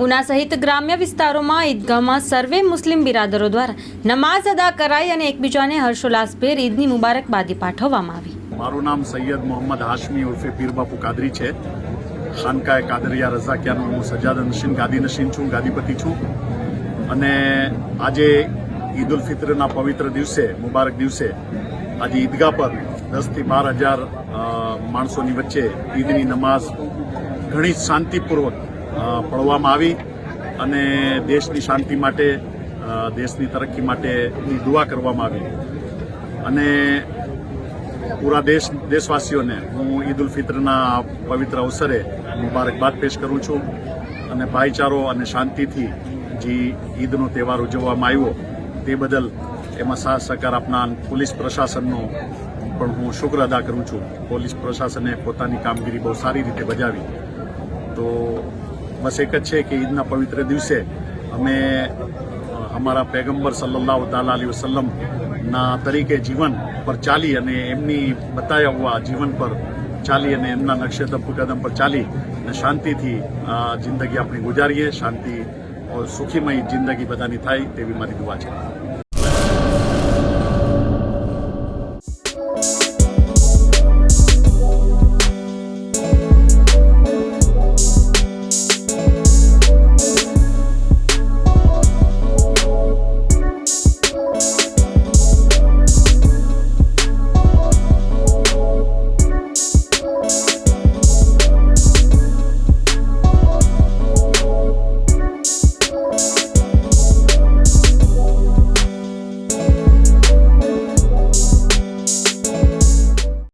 ઉના સહિત ગ્રામ્ય વિસ્તારોમાં ઈદગાહમાં સર્વે મુસ્લિમ બિરાદરો દ્વારા નમાઝ અદા કરાઈ અને એકબીજાને હર્ષોલ્લાસભેર ઈદની મુબારકબાદી પાઠવવામાં આવી। મારું નામ સૈયદ મોહમ્મદ હાશમી ઉર્ફે પીર બાપુ કાદરી છે। ખાનકાએ કાદરિયા રઝાકિયાનો હું સજાદ નશીન ગાદી નશીન છું, ગાદીપતિ છું। અને આજે ઈદ ઉલ ફિત્રના પવિત્ર દિવસે, મુબારક દિવસે આજે ઈદગાહ પર 10 થી 12,000 માણસોની વચ્ચે ઈદની નમાઝ ઘણી શાંતિપૂર્વક પઢવામાં આવી અને દેશની શાંતિ માટે, દેશની તરક્કી માટેની દુઆ કરવામાં આવી। અને પૂરા દેશવાસીઓને હું ઈદ ઉલ ફિત્રના પવિત્ર અવસરે મુબારકબાદ પેશ કરું છું અને ભાઈચારો અને શાંતિથી જે ઈદનો તહેવાર ઉજવવામાં આવ્યો તે બદલ એમાં સાથ સહકાર આપનાર પોલીસ પ્રશાસનનો પણ હું શુક્ર અદા કરું છું। પોલીસ પ્રશાસને પોતાની કામગીરી બહુ સારી રીતે બજાવી। તો બસ એક જ છે કે ઈદના પવિત્ર દિવસે અમે અમારા પૈગંબર સલ્લલ્લાહુ તાલા અલૈહિ વસલ્લમ ના તરીકે જીવન પર ચાલી અને એમની બતાવ્યા જીવન પર ચાલી અને એમના નકશે કદમ પર ચાલી અને શાંતિથી જિંદગી આપણી ગુજારીએ। શાંતિ और સુખીમય જિંદગી બધાની થાય તેવી મારી દુઆ છે।